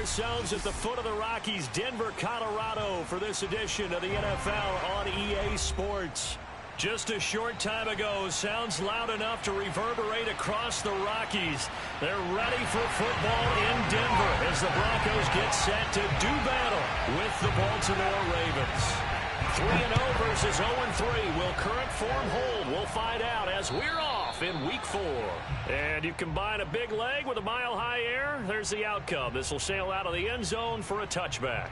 ourselves at the foot of the Rockies, Denver, Colorado, for this edition of the NFL on EA Sports. Just a short time ago, sounds loud enough to reverberate across the Rockies. They're ready for football in Denver as the Broncos get set to do battle with the Baltimore Ravens. 3-0 versus 0-3. Will current form hold? We'll find out as we're off in Week 4. And you combine a big leg with a mile-high air, there's the outcome. This will sail out of the end zone for a touchback.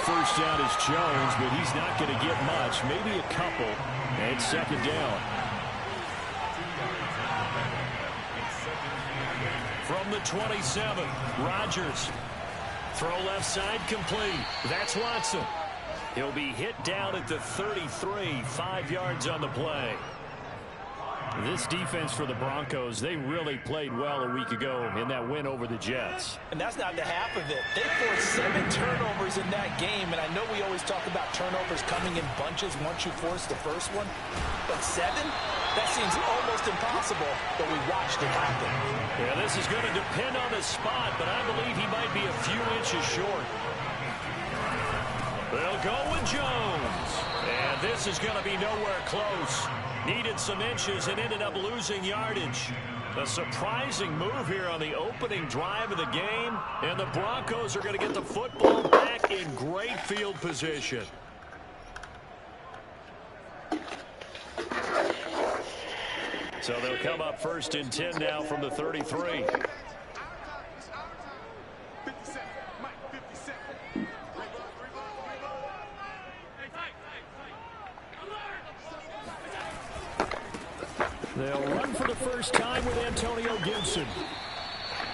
First down is Jones, but he's not going to get much, maybe a couple, and second down. From the 27, Rodgers. Throw left side complete. That's Watson. He'll be hit down at the 33, 5 yards on the play. This defense for the Broncos, they really played well a week ago in that win over the Jets. And that's not the half of it. They forced 7 turnovers in that game, and I know we always talk about turnovers coming in bunches once you force the first one. But 7? That seems almost impossible, but we watched it happen. Yeah, this is going to depend on the spot, but I believe he might be a few inches short. They'll go with Jones. And this is going to be nowhere close. Needed some inches and ended up losing yardage. A surprising move here on the opening drive of the game. And the Broncos are going to get the football back in great field position. So they'll come up first and 10 now from the 33. They'll run for the first time with Antonio Gibson.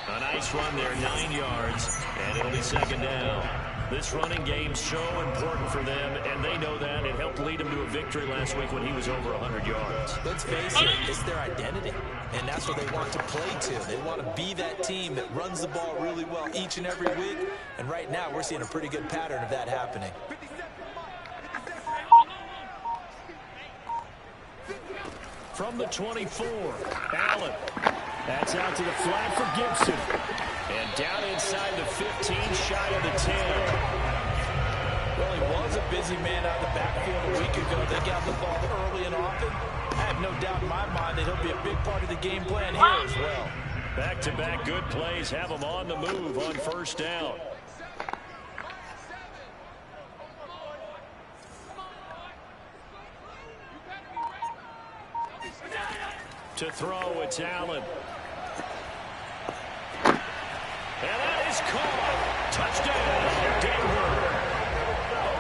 A nice run there, 9 yards, and it'll be second down. This running game's so important for them, and they know that. It helped lead them to a victory last week when he was over 100 yards. Let's face it, it's their identity, and that's what they want to play to. They want to be that team that runs the ball really well each and every week, and right now we're seeing a pretty good pattern of that happening. From the 24, Allen. That's out to the flat for Gibson. And down inside the 15, shy of the 10. Well, he was a busy man out of the backfield a week ago. They got the ball early and often. I have no doubt in my mind that he'll be a big part of the game plan here as well. Back-to-back good plays have him on the move on first down. To throw, it's Allen. And that is caught. Touchdown, Denver.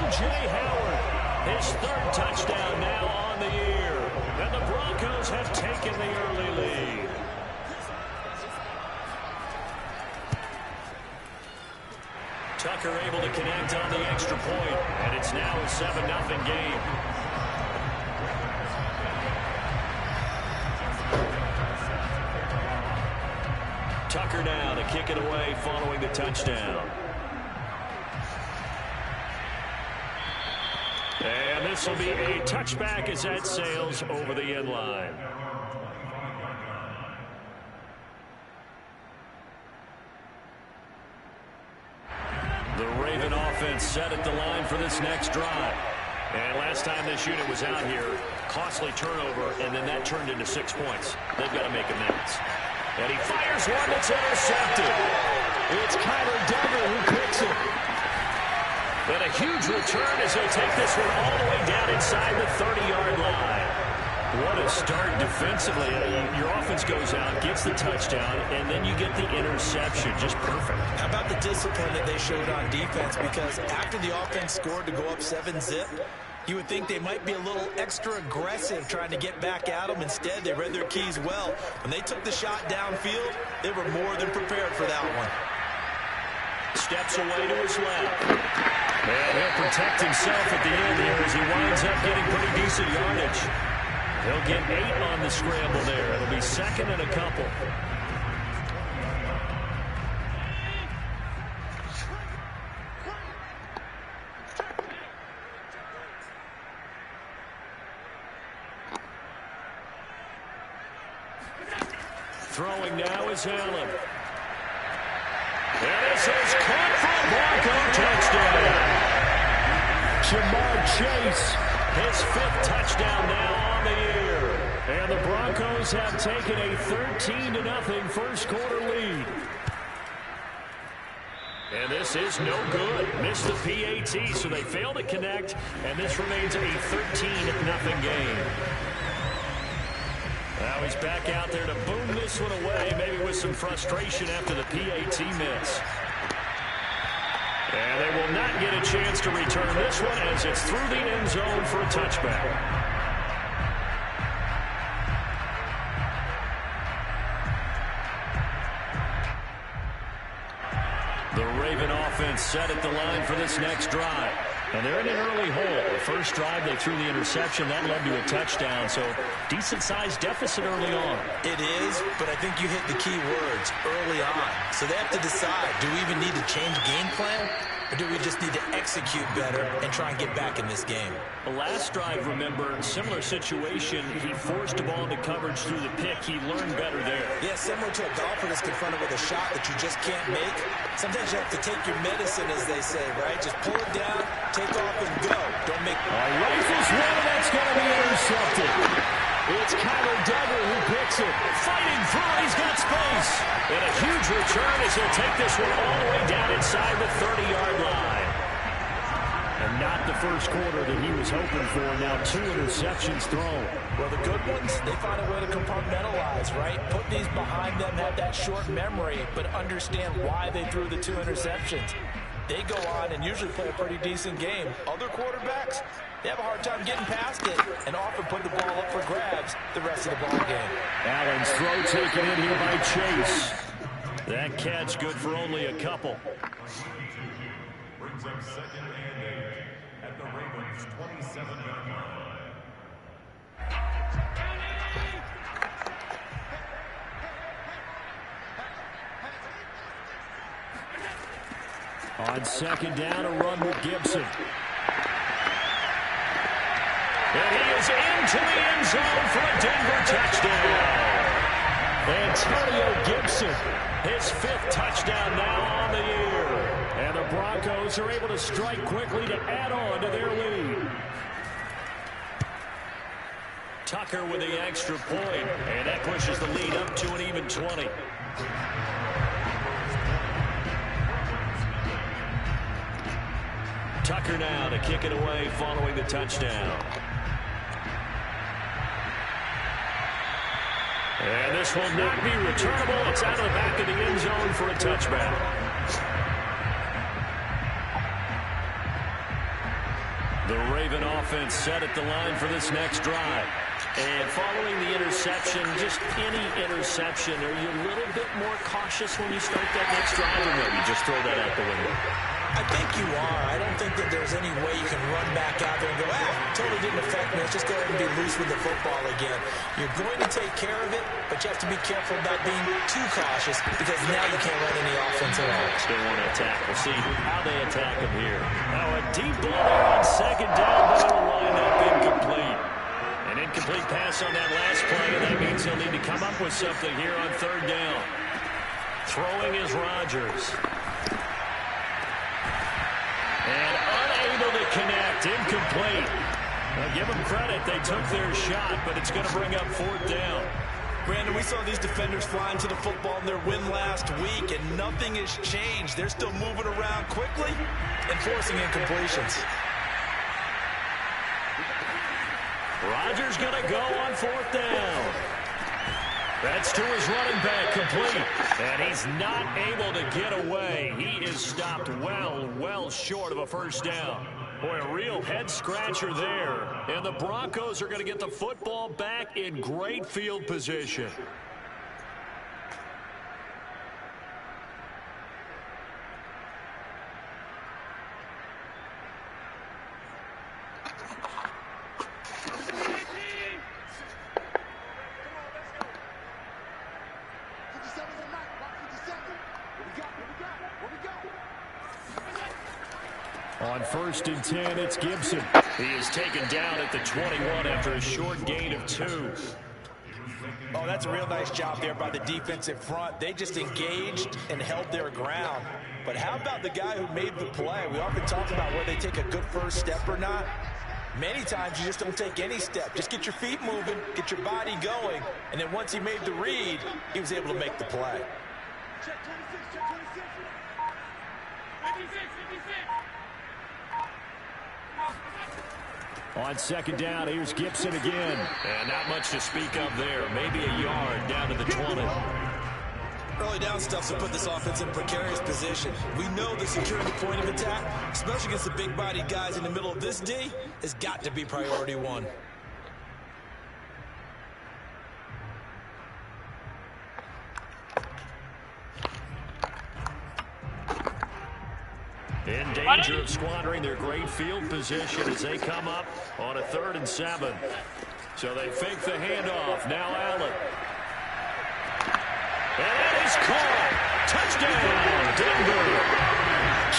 O.J. Howard, his 3rd touchdown now on the year. And the Broncos have taken the early lead. Tucker able to connect on the extra point, and it's now a 7-0 game. Tucker now to kick it away following the touchdown. And this will be a touchback as that sails over the end line. The Raven offense set at the line for this next drive. And last time this unit was out here, costly turnover, and then that turned into 6 points. They've got to make amends. And he fires one that's intercepted. It's Kyler Duggar who picks it. And a huge return as he'll take this one all the way down inside the 30-yard line. What a start defensively. Your offense goes out, gets the touchdown, and then you get the interception. Just perfect. How about the discipline that they showed on defense? Because after the offense scored to go up 7-zip, you would think they might be a little extra aggressive trying to get back at them. Instead, they read their keys well. When they took the shot downfield, they were more than prepared for that one. Steps away to his left. And he'll protect himself at the end here as he winds up getting pretty decent yardage. He'll get 8 on the scramble there. It'll be 2nd and a couple. Throwing now is Allen. And this is caught for a Bronco touchdown. Jamar Chase, his 5th touchdown now on the year. And the Broncos have taken a 13-0 first quarter lead. And this is no good. Missed the PAT, so they fail to connect, and this remains a 13-0 game. Now he's back out there to boom this one away, maybe with some frustration after the PAT miss. And they will not get a chance to return this one as it's through the end zone for a touchback. The Raven offense set at the line for this next drive. And they're in an early hole. The first drive, they threw the interception. That led to a touchdown. So decent-sized deficit early on. It is, but I think you hit the key words, early on. So they have to decide, do we even need to change game plan? Or do we just need to execute better and try and get back in this game? The last drive, remember, similar situation. He forced the ball into coverage through the pick. He learned better there. Yeah, similar to a golfer that's confronted with a shot that you just can't make. Sometimes you have to take your medicine, as they say, right? Just pull it down, take off, and go. Don't make... Rifles one, and that's going to be intercepted. It's Kyler Duggar who picks it. Fighting through, he's got space. And a huge return as he'll take this one all the way down inside the 30-yard line. And not the first quarter that he was hoping for. Now 2 interceptions thrown. Well, the good ones, they find a way to compartmentalize, right? Put these behind them, have that short memory, but understand why they threw the 2 interceptions. They go on and usually play a pretty decent game. Other quarterbacks, they have a hard time getting past it and often put the ball up for grabs the rest of the ball game. Allen's throw taken in here by Chase. That catch good for only a couple. Brings up 2nd and 8 at the Ravens' 27-yard line. On 2nd down, a run with Gibson. And he is into the end zone for a Denver touchdown. Antonio Gibson, his 5th touchdown now on the year. And the Broncos are able to strike quickly to add on to their lead. Tucker with the extra point, and that pushes the lead up to an even 20. Tucker now to kick it away following the touchdown. And this will not be returnable. It's out of the back of the end zone for a touchback. The Raven offense set at the line for this next drive. And following the interception, just any interception, are you a little bit more cautious when you start that next drive, or no? You just throw that out the window? I think you are. I don't think that there's any way you can run back out there and go, totally didn't affect me. Let's just go ahead and be loose with the football again. You're going to take care of it, but you have to be careful about being too cautious because now you can't run any offense at all. Still want to attack. We'll see how they attack him here. Now a deep ball there on 2nd down, but it'll wind up incomplete. An incomplete pass on that last play, and that means he'll need to come up with something here on 3rd down. Throwing is Rodgers. And unable to connect, incomplete. Now give them credit, they took their shot, but it's going to bring up 4th down. Brandon, we saw these defenders flying to the football in their win last week, and nothing has changed. They're still moving around quickly and forcing incompletions. Rodgers going to go on 4th down. That's to his running back, complete. And he's not able to get away. He is stopped well short of a 1st down. Boy, a real head-scratcher there. And the Broncos are going to get the football back in great field position. On 1st and 10, it's Gibson. He is taken down at the 21 after a short gain of 2. Oh, that's a real nice job there by the defensive front. They just engaged and held their ground. But how about the guy who made the play? We often talk about whether they take a good first step or not. Many times you just don't take any step. Just get your feet moving, get your body going, and then once he made the read, he was able to make the play. Check 26, check 26. 56, 56. On 2nd down, here's Gibson again. And not much to speak of there. Maybe a yard down to the 20. Early down stuff to put this offense in a precarious position. We know the securing the point of attack, especially against the big-bodied guys in the middle of this D, has got to be priority 1. In danger of squandering their great field position as they come up on a 3rd and 7. So they fake the handoff. Now Allen. And that is caught. Touchdown, Denver.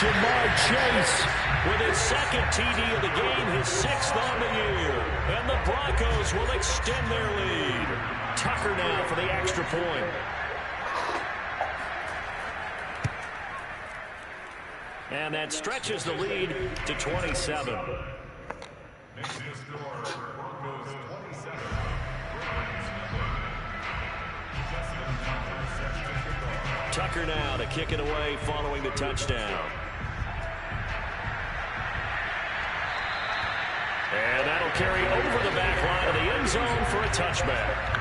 Jamar Chase with his 2nd TD of the game, his 6th on the year. And the Broncos will extend their lead. Tucker now for the extra point. And that stretches the lead to 27. Tucker now to kick it away following the touchdown. And that'll carry over the back line of the end zone for a touchback.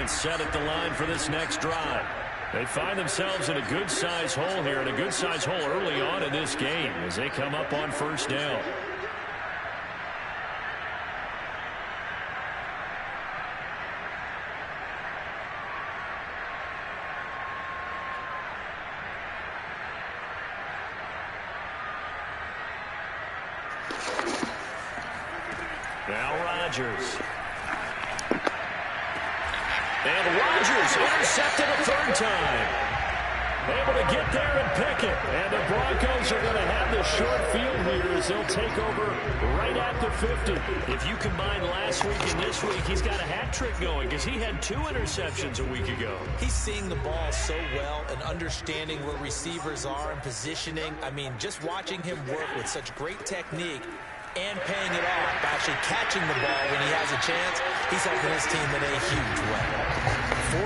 Set at the line for this next drive. They find themselves in a good-sized hole here, and a good-sized hole early on in this game as they come up on 1st down. Now Rodgers. And Rodgers intercepted a 3rd time. Able to get there and pick it. And the Broncos are going to have the short field here as they'll take over right at the 50. If you combine last week and this week, he's got a hat trick going because he had 2 interceptions a week ago. He's seeing the ball so well and understanding where receivers are and positioning. I memean, just watching him work with such great technique and paying it off by actually catching the ball when he has a chance, he's helping his team in a huge way.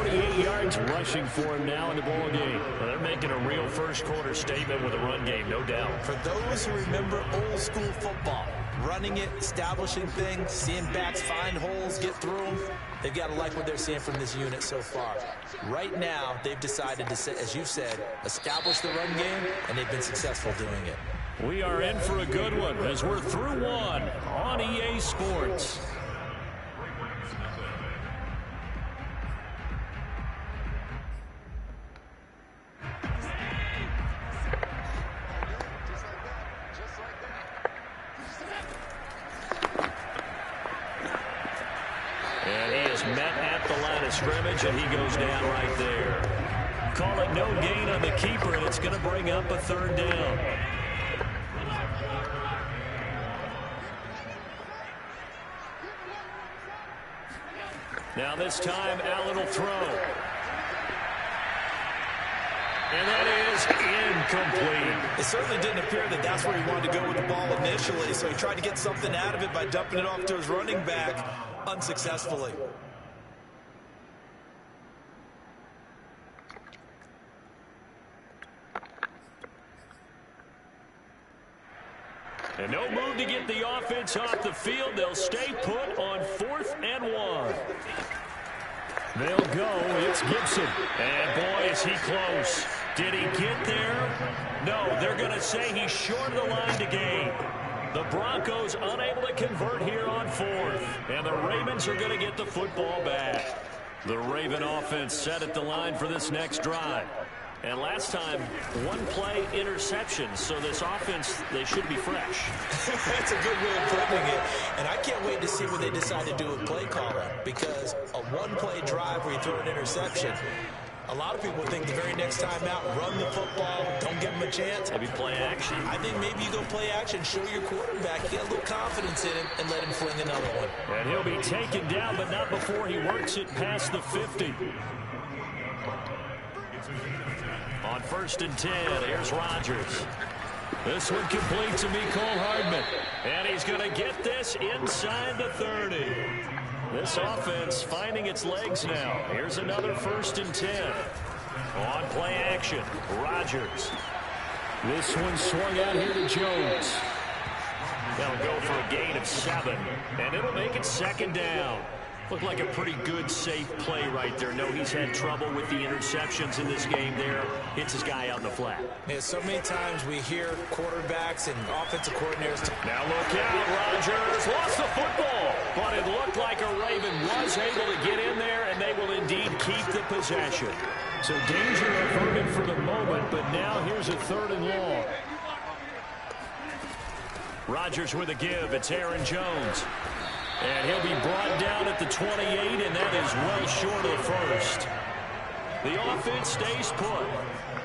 48 yards rushing for him now in the ball game. Well, they're making a real first-quarter statement with a run game, no doubt. For those who remember old-school football, running it, establishing things, seeing backs find holes, get through them, they've got to like what they're seeing from this unit so far. Right now, they've decided to, as you said, establish the run game, and they've been successful doing it. We are in for a good one as we're through one on EA Sports. And he is met at the line of scrimmage, and he goes down right there. Call it no gain on the keeper, and it's going to bring up a 3rd down. Now this time, Allen will throw. And that is incomplete. It certainly didn't appear that that's where he wanted to go with the ball initially, so he tried to get something out of it by dumping it off to his running back unsuccessfully. And no move to get the offense off the field. They'll stay put on 4th and 1. They'll go. It's Gibson. And boy, is he close. Did he get there? No, they're going to say he's short of the line to gain. The Broncos unable to convert here on 4th. And the Ravens are going to get the football back. The Raven offense set at the line for this next drive. And last time, one play interception. So this offense, they should be fresh. That's a good way of putting it. And I can't wait to see what they decide to do with play calling. Because a one-play drive where you throw an interception, a lot of people think the very next time out, run the football, don't give them a chance. Maybe play action. I think maybe you go play action, show your quarterback, get a little confidence in him, and let him fling another one. And he'll be taken down, but not before he works it past the 50. On 1st and 10, here's Rodgers. This one complete to Mecole Hardman. And he's going to get this inside the 30. This offense finding its legs now. Here's another 1st and 10. On play action, Rodgers. This one swung out here to Jones. They'll go for a gain of 7, and it'll make it 2nd down. Looked like a pretty good, safe play right there. No, he's had trouble with the interceptions in this game there. Hits his guy out in the flat. Yeah, so many times we hear quarterbacks and offensive coordinators. Now look out, Rodgers lost the football. But it looked like a Raven was able to get in there, and they will indeed keep the possession. So danger averted for the moment, but now here's a 3rd and long. Rodgers with a give. It's Aaron Jones. And he'll be brought down at the 28, and that is well short of first. The offense stays put.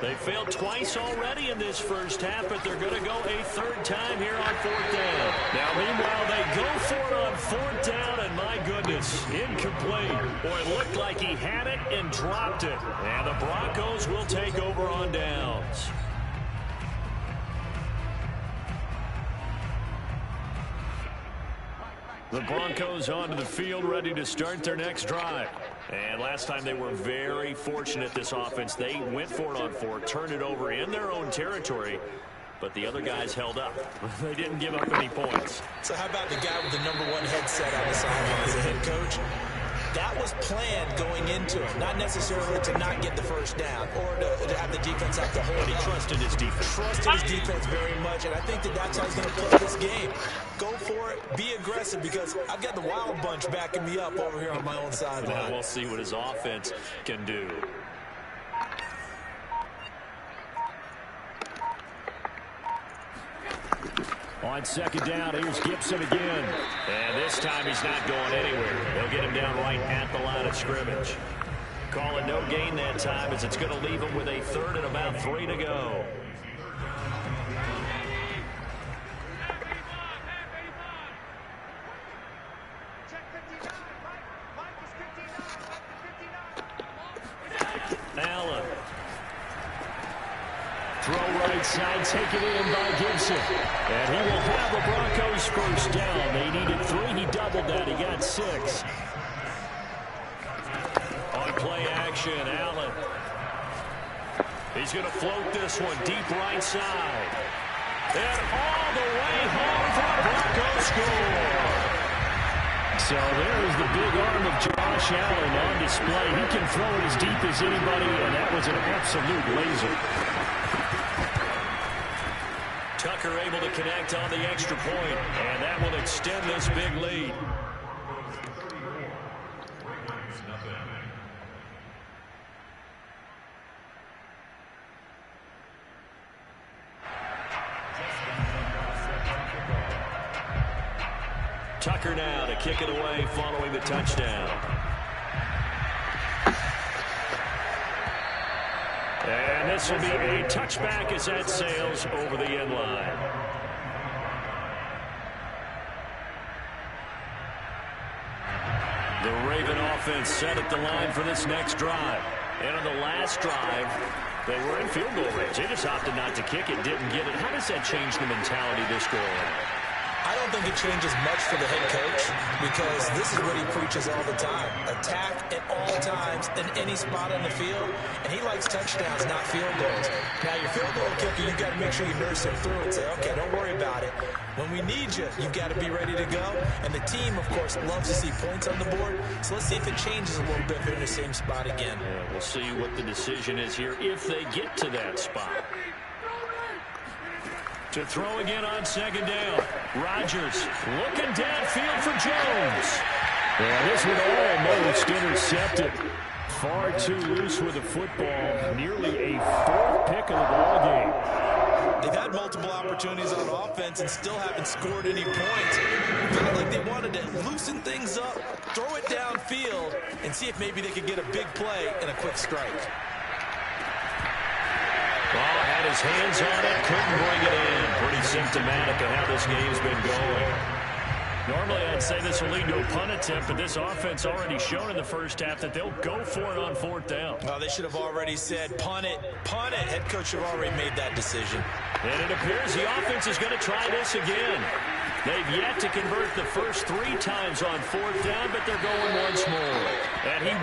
They failed twice already in this first half, but they're going to go a 3rd time here on 4th down. Now, meanwhile, they go for it on 4th down, and my goodness, incomplete. Boy, it looked like he had it and dropped it. And the Broncos will take over on downs. The Broncos onto the field, ready to start their next drive. And last time they were very fortunate, this offense. They went for it on 4, turned it over in their own territory, but the other guys held up. They didn't give up any points. So how about the guy with the #1 headset on the sideline as a head coach? That was planned going into it, not necessarily to not get the first down or to have the defense have to hold. He trusted his defense. Trusted his defense very much, and I think that's how he's going to play this game. Go for it, be aggressive, because I've got the Wild Bunch backing me up over here on my own sideline. Now we'll see what his offense can do. On 2nd down, here's Gibson again. And this time he's not going anywhere. They'll get him down right at the line of scrimmage. Call it no gain that time, as it's going to leave him with a 3rd and about 3 to go. Allen. Throw right side, taken in by Gibson. And he will have the Broncos 1st down. They needed 3. He doubled that. He got 6. On play action, Allen. He's going to float this one deep right side. And all the way home for a Broncos score. So there is the big arm of Josh Allen on display. He can throw it as deep as anybody, and that was an absolute laser. Tucker able to connect on the extra point, and that will extend this big lead. Tucker now to kick it away following the touchdown. And this will be a touchback as that sails over the end line. The Raven offense set at the line for this next drive. And on the last drive, they were in field goal range. They just opted not to kick it, didn't get it. How does that change the mentality this go around? I don't think it changes much for the head coach, because this is what he preaches all the time. Attack at all times in any spot on the field, and he likes touchdowns, not field goals. Now, your field goal kicker, you've got to make sure you nurse him through and say, okay, don't worry about it. When we need you, you've got to be ready to go. And the team, of course, loves to see points on the board, so let's see if it changes a little bit if they're in the same spot again. Yeah, we'll see what the decision is here if they get to that spot. To throw again on 2nd down. Rodgers looking downfield for Jones. And this one almost intercepted. Far too loose with the football. Nearly a back of the ball game. They've had multiple opportunities on offense and still haven't scored any points. It felt like they wanted to loosen things up, throw it downfield, and see if maybe they could get a big play and a quick strike. Ball had his hands on it, couldn't bring it in. Pretty symptomatic of how this game's been going. Normally, I'd say this will lead to a punt attempt, but this offense already shown in the first half that they'll go for it on 4th down. Well, they should have already said, punt it, punt it. Head coach should have already made that decision. And it appears the offense is going to try this again. They've yet to convert the first 3 times on 4th down, but they're going once more. And he